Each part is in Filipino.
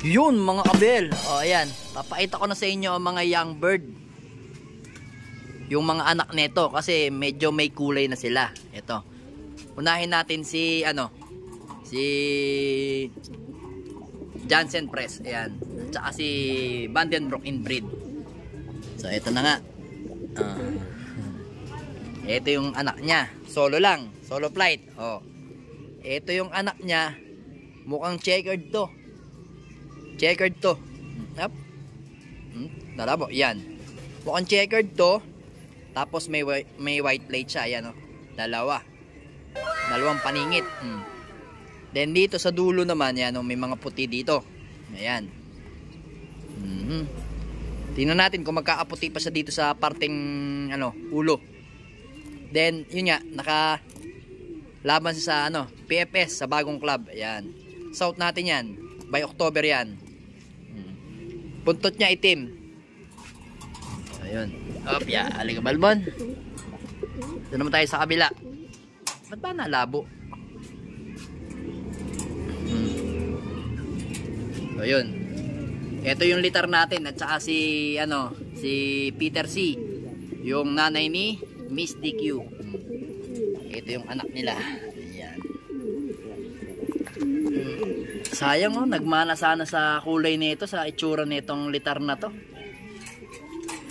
Yun mga kabel. O ayan, papakita ko na sa inyo ang mga young bird. Yung mga anak nito kasi medyo may kulay na sila. Ito. Unahin natin si si Jansen Press. Ayan. Tsaka si Vandenbroek inbreed. So ito na nga. Ito yung anak niya. Solo lang. Solo flight. Oh. Ito yung anak niya. Mukhang checkered to. Checkered to. Yep. Dalabo. Yan. Mukhang checkered to. Tapos may white plate siya. Ayan o. Dalawang paningit. Then dito sa dulo naman. Yan o. May mga puti dito. Ayan. Tingnan natin kung magkakaputi pa siya dito sa parteng ulo. Then yun nga. Nakalaban siya sa PFS. Sa bagong club. Ayan. South natin yan. By October yan. Puntot niya itim. Ayun. Opya, aling balbon. Doon naman tayo sa kabila. Ba't ba nalabo? So yun. Ito yung litar natin at saka si Peter C. Yung nanay ni Miss DQ. Ito yung anak nila. Ayan. Sayang nagmana sana sa kulay nito, sa itsura nitong litar na to.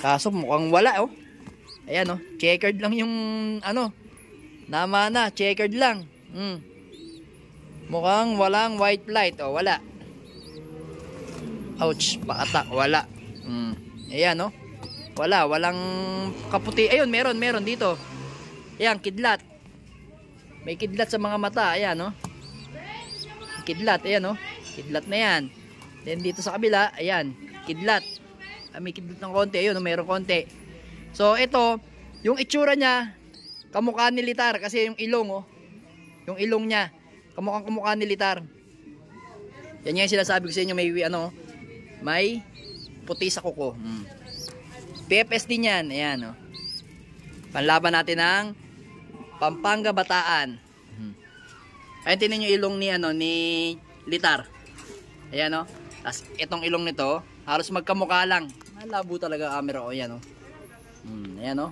Kaso mukhang wala Ayan checkered lang yung namana, checkered lang. Mukhang walang white light wala. Ouch, pakata, wala. Ayan walang kaputi. Ayun, meron dito. Ayan, kidlat. May kidlat sa mga mata, ayan Kidlat, ayan Kidlat na yan. Then dito sa kabila, ayan, kidlat. May kidlat ng konti, ayun mayroong konti. So ito, yung itsura niya kamukha ni litar kasi yung ilong yung ilong niya kamukha ni litar. Yan yung sinasabi ko sa inyo, may puti sa kuko. PFS din yan, ayan Panlaban natin ng Pampanga Bataan. Ayun, tinan nyo ilong ni litar. Ayan Tapos itong ilong nito halos magkamukha lang. Malabo talaga camera ayan Ayan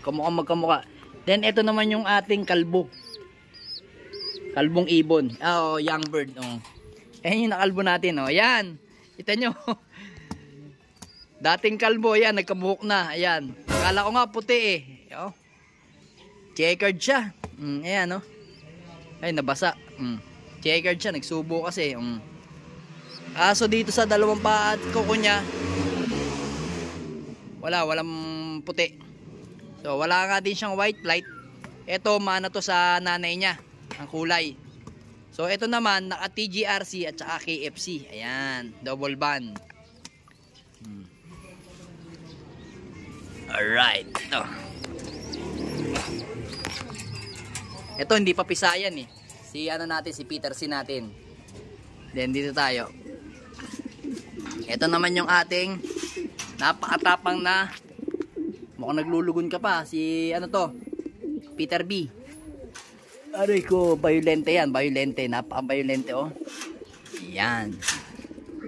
magkamukha. Then ito naman yung ating kalbo. Kalbong ibon. Young bird. Ayan yung nakalbo natin Ayan. Kita nyo. Dating kalbo ayan, nagkabuhok na. Ayan. Akala ko nga puti Checkered siya. Ayan Ay nabasa. Checkered siya, nagsubo kasi. So dito sa dalawang paa at kuko niya walang puti. So wala nga din siyang white light. Ito mana to sa nanay niya ang kulay. So ito naman naka TGRC at saka KFC. Ayan, double band. Alright. Ito hindi pa pisayan Si natin, si Peter C natin. Then dito tayo. Ito naman yung ating napakatapang na mukhang naglulugon ka pa. Si Peter B. Aray ko, violente yan. Violente, napaka-violente Yan.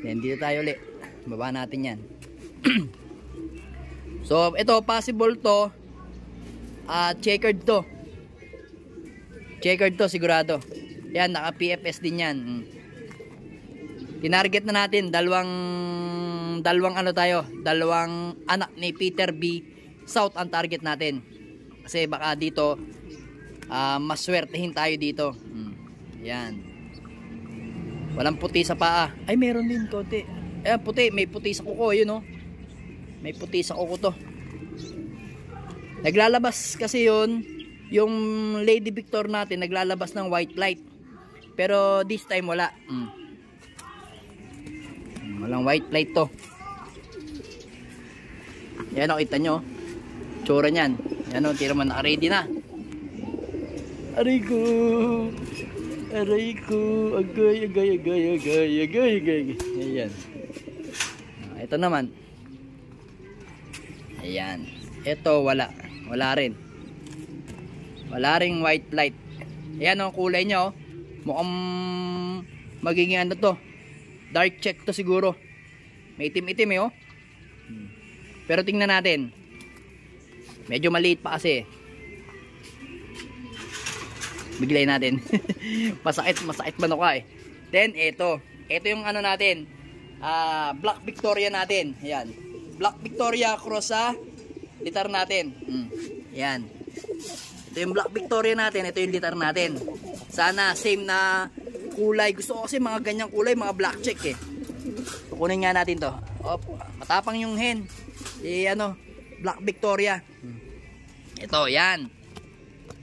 Then dito tayo ulit. Baba natin yan. So ito possible to checkered to. Checkered to sigurado. Yan, naka PFS din yan. Tinarget na natin dalawang anak ni Peter B. South ang target natin. Kasi baka dito maswertehin tayo dito. Yan. Walang puti sa paa. Ay, meron din konti. Ayan, puti. May puti sa kuko. Yun May puti sa kuko to. Naglalabas kasi yun. Yung Lady Victor natin naglalabas ng white light. Pero this time wala. Walang white light to. Yan kita nyo. Tsura nyan. Yan tira man naka-ready na. Aray ko. Agay. Ayan. Ito naman. Ayan. Ito wala. Wala rin. Wala ring white light. Ayan kulay niya Mukhang magiging Dark check to siguro. May itim-itim eh, oh. Pero tingnan natin. Medyo maliit pa kasi. Biglayin natin. masakit manok eh. Then ito yung ano natin. Black Victoria natin. Ayan. Black Victoria cross sa litar natin. Ayan. Ito yung Black Victoria natin, ito yung litar natin. Sana same na kulay. Gusto ko kasi mga ganyang kulay, mga black check eh. Kukunin nga natin to. Matapang yung hen. Black Victoria. Ito, yan.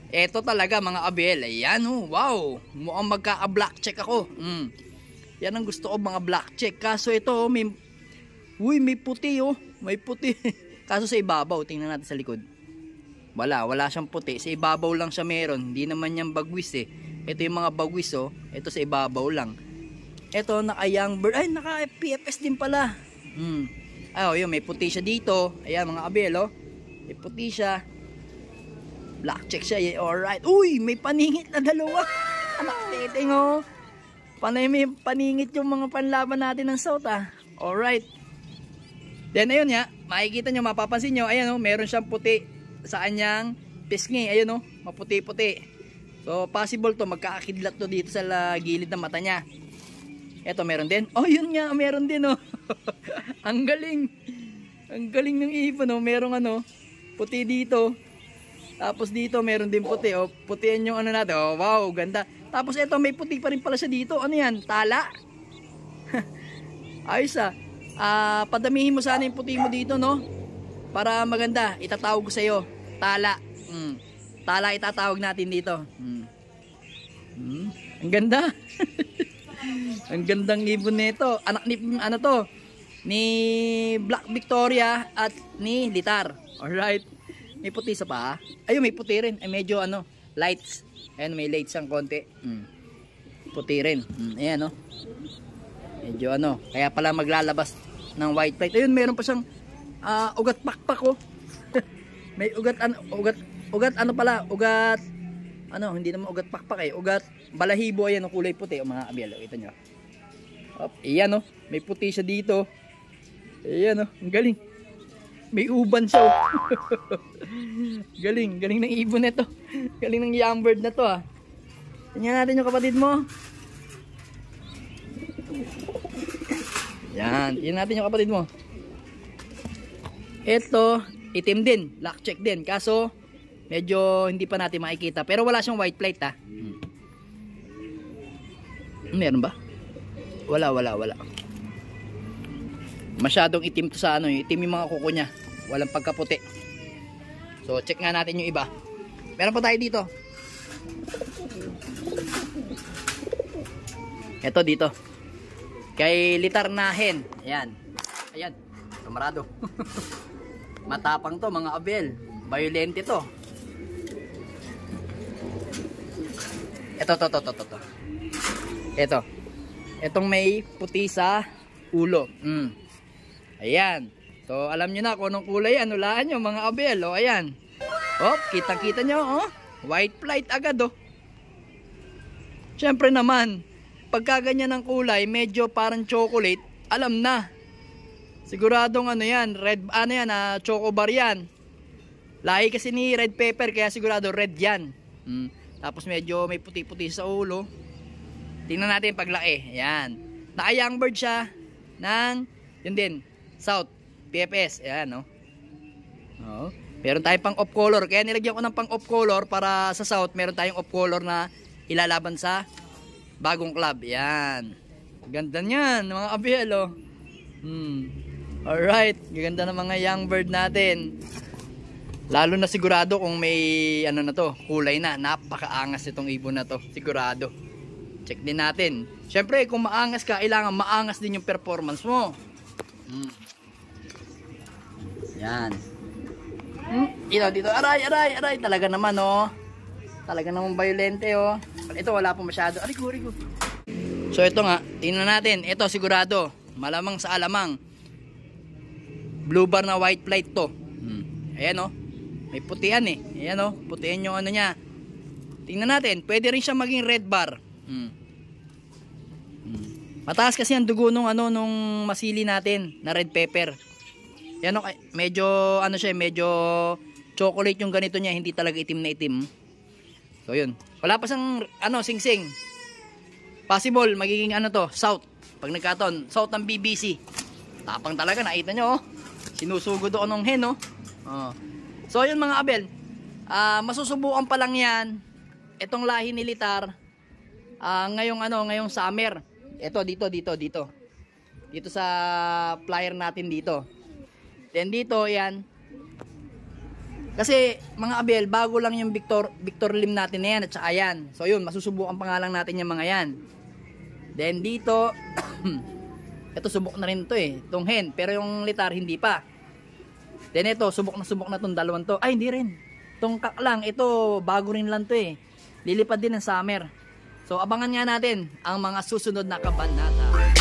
Ito talaga mga abel. Ayan, wow. Mukhang magka-black check ako. Yan ang gusto ko, mga black check. Kaso ito, may puti oh. May puti. Kaso sa ibabaw, tingnan natin sa likod. Wala siyang puti. Sa ibabaw lang siya meron. Hindi naman yan bagwis eh. Ito yung mga bagwis oh. Ito sa ibabaw lang. Ito naka young bird. Ay, naka PFS din pala. Yun, may puti siya dito. Ayan mga abel oh. May puti siya. Black check siya. Alright. Uy, may paningit na dalawa. Anak titing oh. Panay may paningit yung mga panlaban natin ng South ah. Alright. Then ayun nga. Makikita nyo, mapapansin nyo. Ayan oh, meron siyang puti sa kanyang pisngi. Ayun oh, maputi-puti. So possible to, magkakakidlat to dito sa gilid ng mata niya. Eto meron din. Oh yun nga, meron din oh. Ang galing. Ang galing ng ibon oh. Merong puti dito. Tapos dito meron din puti oh. Putian yung natin. Oh wow, ganda. Tapos eto may puti pa rin pala siya dito. Ano yan? Tala. Ayos ah. Padamihin mo sana yung puti mo dito no. Para maganda, itatawag ko sa iyo. Tala. Tala itatawag natin dito. Ang ganda. Ang gandang ibon nito. Anak ni ni Black Victoria at ni Litar. Alright. May puti sa paa. Ayun, may puti rin. Ay medyo lights. Ayan, may lights ang konti. Puti rin. Ayan oh. Medyo kaya pala maglalabas ng white plate. Ayun, meron pa siyang ugat pakpak oh. May ugat hindi naman ugat pakpak eh, ugat balahibo. Ayan oh, kulay puti oh, mga abel. Ito nyo. Ayan oh, may puti siya dito. Ayan oh, ang galing. May uban siya oh. galing ng ibon nito. Galing ng young bird na to ah. Tingnan natin yung kapatid mo. Yan, tingnan natin yung kapatid mo. Ito, itim din, black check din. Kaso, medyo hindi pa natin makikita. Pero wala siyang white plate ha. Meron ba? Wala. Masyadong itim to sa itim yung mga kuko niya. Walang pagkaputi. So, check nga natin yung iba. Meron pa tayo dito. Ito dito. Kay litar na hen. Ayan. Kamarado. Matapang to mga abel. Violente to. Ito. Etong may puti sa ulo. Ayan. So alam nyo na kung anong kulay. Anulaan nyo mga abel. O ayan. Kitang-kita nyo. White plate agad oh. Siyempre naman, pagka ganyan ng kulay, medyo parang chocolate, alam na. Siguradong red, chocobar yan. Lahi kasi ni red pepper, kaya sigurado red yan. Tapos medyo may puti-puti sa ulo. Tingnan natin paglaki. Ayan. Naka-young bird siya ng, yun din, South, PFS. Ayan, no? Oh. Meron tayong pang off color. Kaya nilagyan ko ng pang off color para sa South, meron tayong off color na ilalaban sa bagong club. Ayan. Ganda niyan, mga abel, oh. Alright, gaganda ng mga young bird natin. Lalo na sigurado kung may kulay na. Napakaangas itong ibon na to, sigurado. Check din natin. Siyempre, kung maangas ka, kailangan maangas din yung performance mo. Yan. Dito, aray. Talaga naman, oh. Talaga naman violente, oh. Ito, wala pa masyado. Arigo. So, ito nga, tingnan natin. Ito, sigurado. Malamang sa alamang. Blue bar na white plate to. Ayan oh. May putian eh. Ayan oh. Putian yung niya. Tingnan natin. Pwede rin siya maging red bar. Mataas kasi ang dugo nung ano nung masili natin na red pepper. Yan o, medyo ano siya, medyo chocolate yung ganito niya, hindi talaga itim na itim. So yun. Wala pa sang ano singsing. Possible magiging ano to, south. Pag nagkaton, south ng BBC. Tapang talaga, nakita nyo oh. Sinusugod ako ng hen oh. So yun mga abel. Masusubukan pa lang yan. Itong lahi ni Litar. Ngayong summer. Ito dito. Dito sa flyer natin dito. Then dito yan. Kasi mga abel, bago lang yung Victor Lim natin na yan at saka yan. So yun, masusubukan pa nga lang natin yung mga yan. Then dito, ito subok na rin to eh, itong hen. Pero yung Litar hindi pa. Then ito, subok na tong dalawang to. Ay hindi rin. Itong kaklang, ito bago rin lang to eh. Lilipad din ng summer. So abangan nga natin ang mga susunod na kabanata.